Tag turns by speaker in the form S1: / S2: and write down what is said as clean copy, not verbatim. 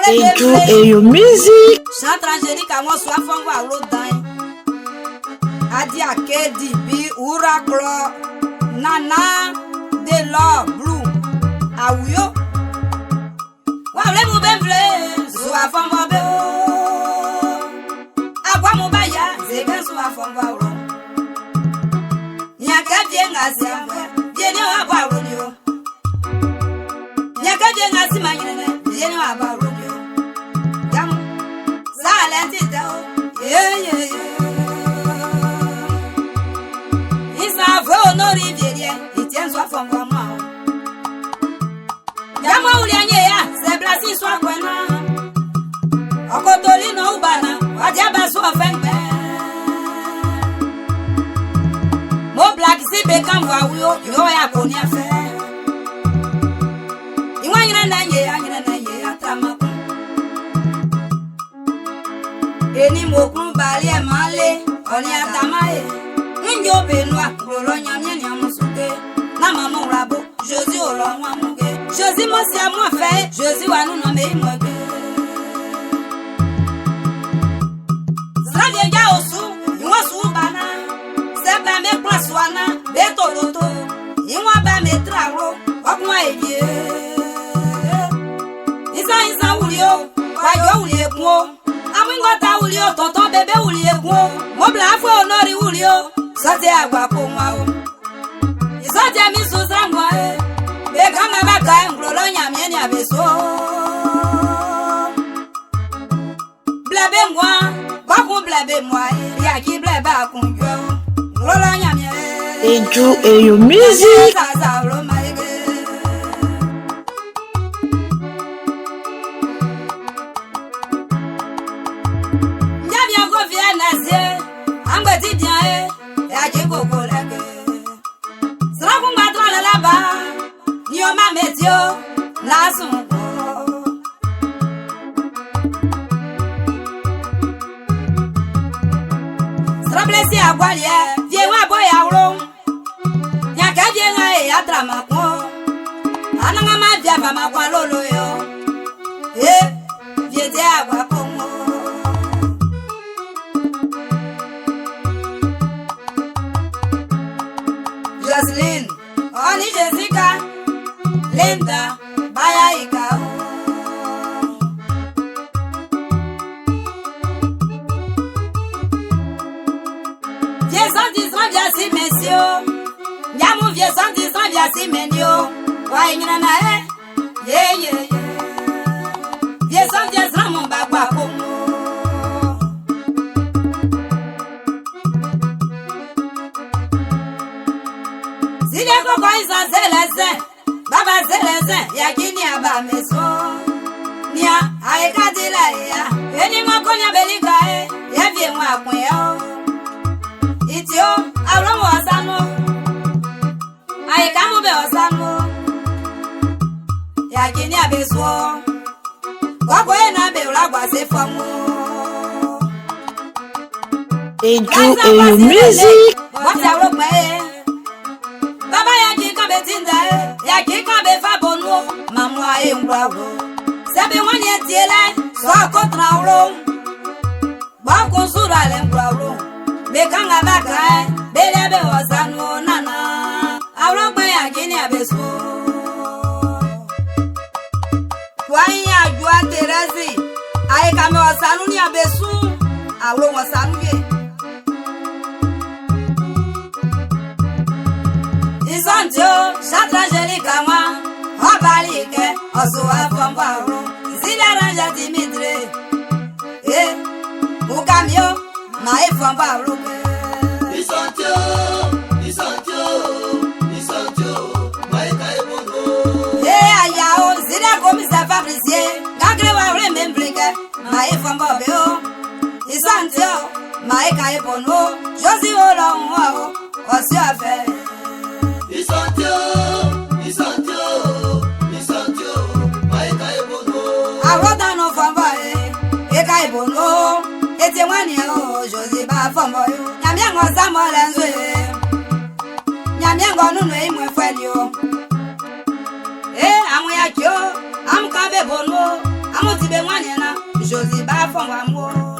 S1: Et tout et your music.
S2: Chante Angélique à moi soit fond va l'autre Adi Akedi Bi Uraklo Nana de la Blue Awuyo Wawle mu bemble soit fond va be Agwa mu baya zegen soit fond va ro Nyaka bien ngasi bien ni wa ba ro ni o Nyaka bien ngasi manyene bien ni wa ba ro ni o Jam Salenti do yeah Honori vierie, il tient soit fond moi. Yama ulianye ya, se blasi soit buena. Okotoli no ubana, wadiaba soit fengbe. Mo black si bekam wa uyo, yo ya koni afe. Iwa nyina na ye atama. Eni mo kun bali e male, oni atama e. Njo benwa rolo nyamye nyamusuke na mama rabo Josi olo nwa muge Josi mo si amu afe Josi wanu no me imoge Zravye ja osu Iwa su bana Seba me plaswana Beto loto Iwa ba me traro Wakwa evye Isa ulio Wajo ulie kuo Amwingota ulio Toto bebe ulie kuo Mobla afwe honori ulio Sote agwa kumwa o Isote misu zangwa e Bekanga baka mglolo nyamye ni abeso Blebe mwa Baku blebe mwa e Yaki blebe akunjwe o Mglolo nyamye
S1: Et tout et your music.
S2: Sasa ulo maige Nyabia kovye nazie Angwe tidian e Yaji koko leke Sraku ngatwa lalaba Nyoma metio Lasunko Strablesi agwalie Viewa boya ulo Nyaka vienga e yatra makwo Ananga mavya pa makwa lolo yo Viete agwa kongo Jocelyn, Oni Jessica, Linda, Baya Ika. Viens sans disant via si messieurs, Yamu viens sans disant via si menio, Waïna nae, yeah. Viens sans disant mon bagua como. Zile koko isa zeleze, baba zeleze, yakini aba meso. Nia, aeka dila ya, eni mwakonya belika e, yevye mwakwe yo. Itio, awlo mwasano, aeka mube wasano. Yakini abeso, wako ena beula kwa sefamu.
S1: Et tout et your music.
S2: Wata awlo kwa e. Baba yaki kabe tinda yaki kabe fabono mamwa e ngwago Sebe wanye tiele so akotra ulo Bako sura le ngwago Bekanga baka belebe wasano nana Awlo kwe yaki ni abeso Wanya ajua terezi Ae kame wasanu ni abesu Awlo wasanu ye Isantio, chante Angélique à moi, Obalike, Osua Fombaro, Zilaranja Dimitri, Mukamio, Mae Fombaro.
S3: Isantio, Mae Kaibono.
S2: Ayao, Zila Comisa Fabrizier, Gagrewa Remembrike, Mae Fombaro. Isantio, Mae Kaibono, Josi Olon, Osua Fe.
S3: Isantio, Mae Kaibono.
S2: Arotano Fomboy, Ekaibono, Etiwani o, Josi Ba Fomboy, Nyamiango Samolenzo, Nyamiango Nunu Imwe Felio. ya kyo am ka be bono am ti be nwanye na jozi ba fon wa mo